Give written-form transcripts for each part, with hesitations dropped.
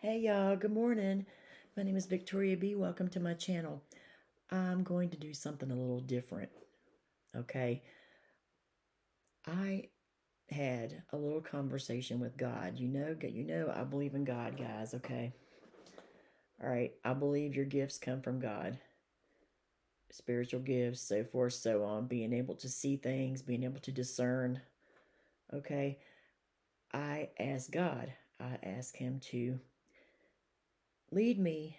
Hey y'all, good morning. My name is Victoria B. Welcome to my channel. I'm going to do something a little different. Okay. I had a little conversation with God. You know I believe in God, guys, okay? All right. I believe your gifts come from God. Spiritual gifts, so forth, so on, being able to see things, being able to discern. Okay. I ask God, I ask him to lead me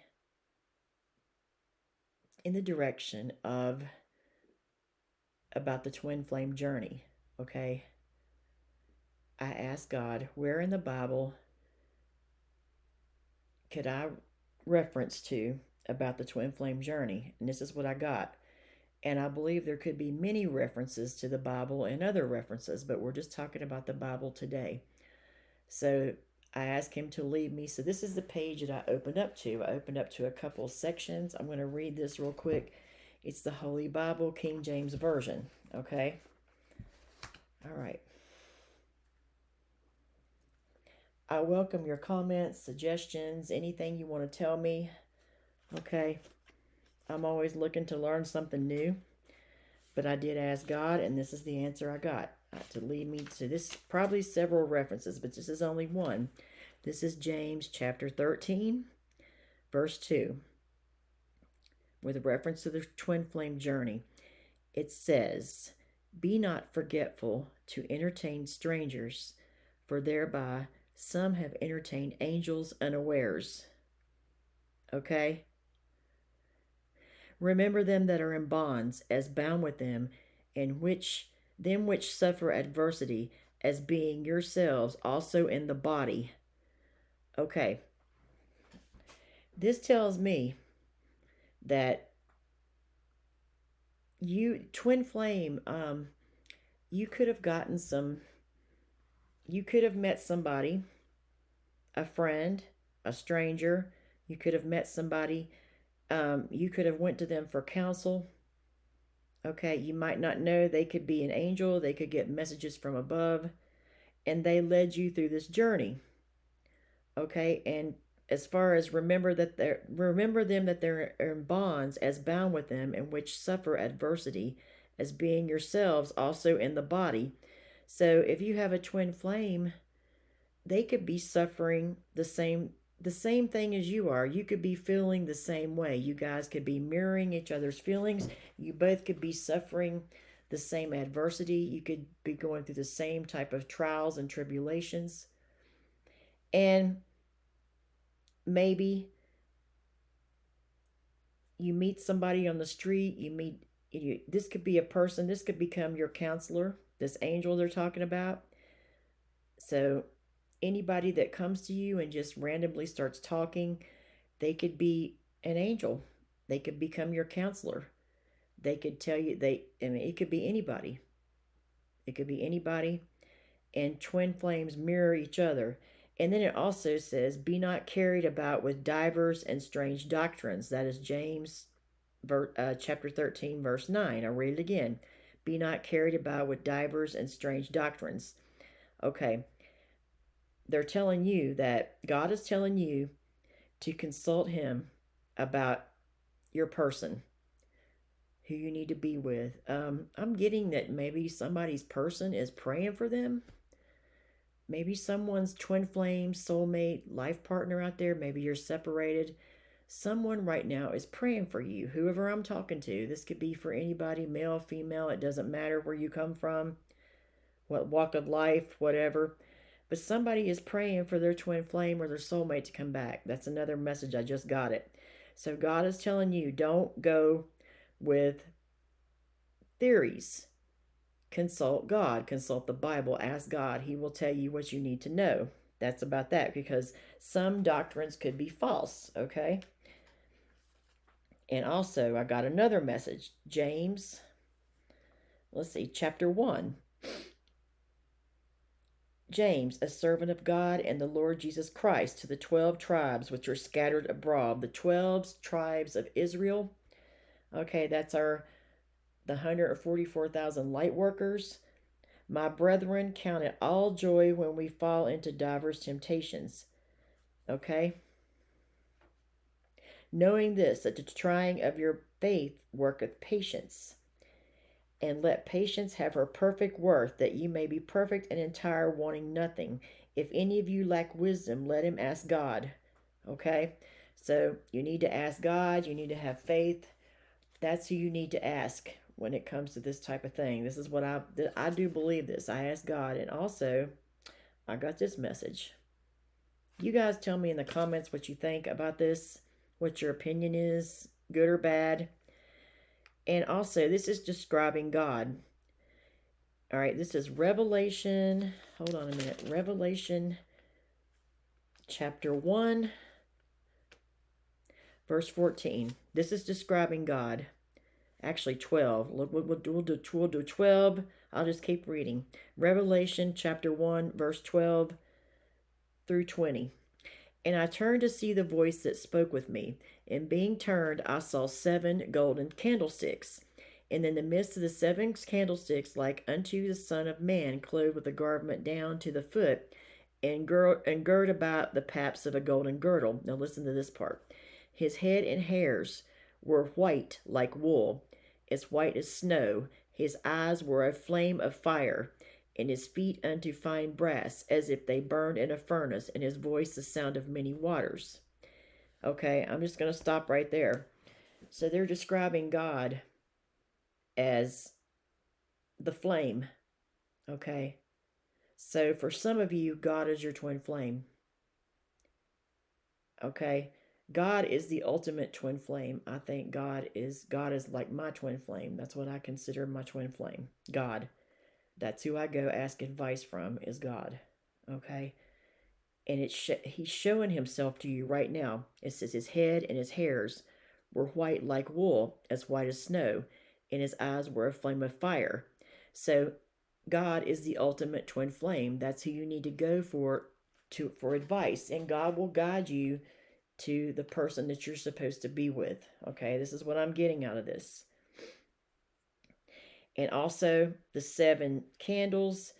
in the direction of about the twin flame journey. Okay. I asked God, where in the Bible could I reference to about the twin flame journey? And this is what I got. And I believe there could be many references to the Bible and other references, but we're just talking about the Bible today. So I asked him to lead me. So this is the page that I opened up to. I opened up to a couple sections. I'm going to read this real quick. It's the Holy Bible, King James Version. Okay. All right. I welcome your comments, suggestions, anything you want to tell me. Okay. I'm always looking to learn something new. But I did ask God, and this is the answer I got to lead me to this. Probably several references, but this is only one. This is James chapter 13, verse 2, with a reference to the twin flame journey. It says, "Be not forgetful to entertain strangers, for thereby some have entertained angels unawares." Okay? Remember them that are in bonds, as bound with them, and which suffer adversity, as being yourselves also in the body. Okay, this tells me that you twin flame, you could have gotten some. You could have met somebody, a friend, a stranger. You could have met somebody. You could have went to them for counsel. Okay, you might not know, they could be an angel, they could get messages from above, and they led you through this journey. Okay, and as far as remember them that they're in bonds as bound with them, and which suffer adversity, as being yourselves also in the body. So if you have a twin flame, they could be suffering the same thing as you are. You could be feeling the same way. You guys could be mirroring each other's feelings. You both could be suffering the same adversity. You could be going through the same type of trials and tribulations. And maybe you meet somebody on the street, this could be a person, this could become your counselor, this angel they're talking about. So anybody that comes to you and just randomly starts talking, they could be an angel. They could become your counselor. They could tell you it could be anybody. It could be anybody. And twin flames mirror each other. And then it also says, "Be not carried about with divers and strange doctrines." That is James chapter 13, verse 9. I'll read it again. "Be not carried about with divers and strange doctrines." Okay. They're telling you that God is telling you to consult him about your person, who you need to be with. I'm getting that maybe somebody's person is praying for them. Maybe someone's twin flame, soulmate, life partner out there. Maybe you're separated. Someone right now is praying for you, whoever I'm talking to. This could be for anybody, male, female. It doesn't matter where you come from, what walk of life, whatever. But somebody is praying for their twin flame or their soulmate to come back. That's another message. I just got it. So God is telling you, don't go with theories. Consult God, consult the Bible, ask God. He will tell you what you need to know. That's about that, because some doctrines could be false, okay? And also, I got another message. James, let's see, chapter 1. James, a servant of God and the Lord Jesus Christ, to the 12 tribes which are scattered abroad, the 12 tribes of Israel. Okay, that's the 144,000 light workers. My brethren, count it all joy when we fall into divers temptations. Okay? knowing this, that the trying of your faith worketh patience. And let patience have her perfect worth, that ye may be perfect and entire, wanting nothing. If any of you lack wisdom, let him ask God. Okay? So you need to ask God. You need to have faith. That's who you need to ask when it comes to this type of thing. This is what I do believe this. I ask God. And also, I got this message. You guys tell me in the comments what you think about this, what your opinion is, good or bad. And also, this is describing God. All right, this is Revelation. Hold on a minute. Revelation chapter 1, verse 14. This is describing God. Actually, 12. We'll do 12. I'll just keep reading. Revelation chapter 1, verse 12 through 20. And I turned to see the voice that spoke with me. And being turned, I saw 7 golden candlesticks. And in the midst of the 7 candlesticks, like unto the Son of Man, clothed with a garment down to the foot, and gird about the paps of a golden girdle. Now listen to this part. His head and hairs were white like wool, as white as snow. His eyes were a flame of fire, and his feet unto fine brass, as if they burned in a furnace, and his voice the sound of many waters. Okay, I'm just going to stop right there. So they're describing God as the flame. Okay, so for some of you, God is your twin flame. Okay, God is the ultimate twin flame. I think God is like my twin flame. That's what I consider my twin flame. God. That's who I go ask advice from, is God. Okay? And he's showing himself to you right now. It says his head and his hairs were white like wool, as white as snow, and his eyes were a flame of fire. So God is the ultimate twin flame. That's who you need to go for advice, and God will guide you to the person that you're supposed to be with. Okay, this is what I'm getting out of this. And also, the 7 candles,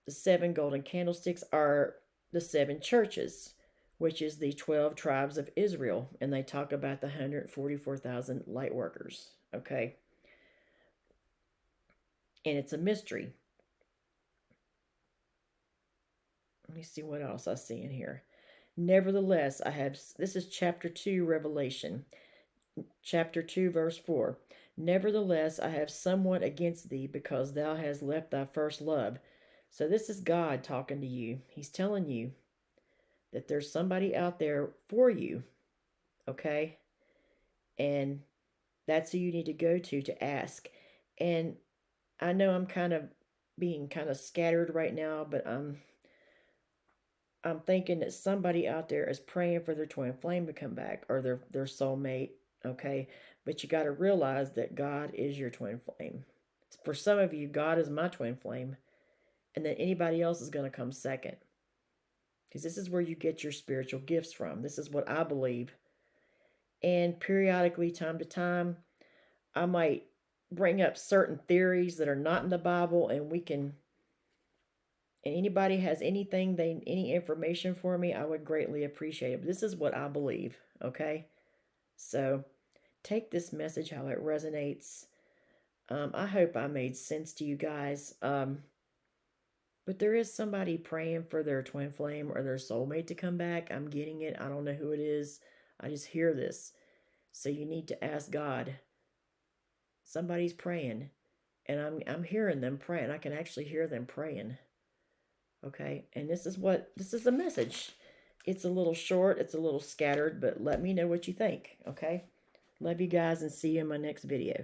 the 7 golden candlesticks are the 7 churches, which is the 12 tribes of Israel. And they talk about the 144,000 light workers. Okay. And it's a mystery. Let me see what else I see in here. Nevertheless, this is chapter 2, Revelation. Chapter 2, verse 4. Nevertheless, I have somewhat against thee, because thou hast left thy first love. So this is God talking to you. He's telling you that there's somebody out there for you. Okay? And that's who you need to go to ask. And I know I'm kind of being kind of scattered right now, but I'm thinking that somebody out there is praying for their twin flame to come back, or their soulmate. Okay? But you got to realize that God is your twin flame. For some of you, God is my twin flame. And then anybody else is going to come second. Because this is where you get your spiritual gifts from. This is what I believe. And periodically, time to time, I might bring up certain theories that are not in the Bible, and anybody has any information for me, I would greatly appreciate it. But this is what I believe, okay? So take this message how it resonates. I hope I made sense to you guys. But there is somebody praying for their twin flame or their soulmate to come back. I'm getting it. I don't know who it is. I just hear this. So you need to ask God. Somebody's praying. And I'm hearing them praying. I can actually hear them praying. Okay? And this is the message. It's a little short, it's a little scattered, but let me know what you think, okay? Love you guys, and see you in my next video.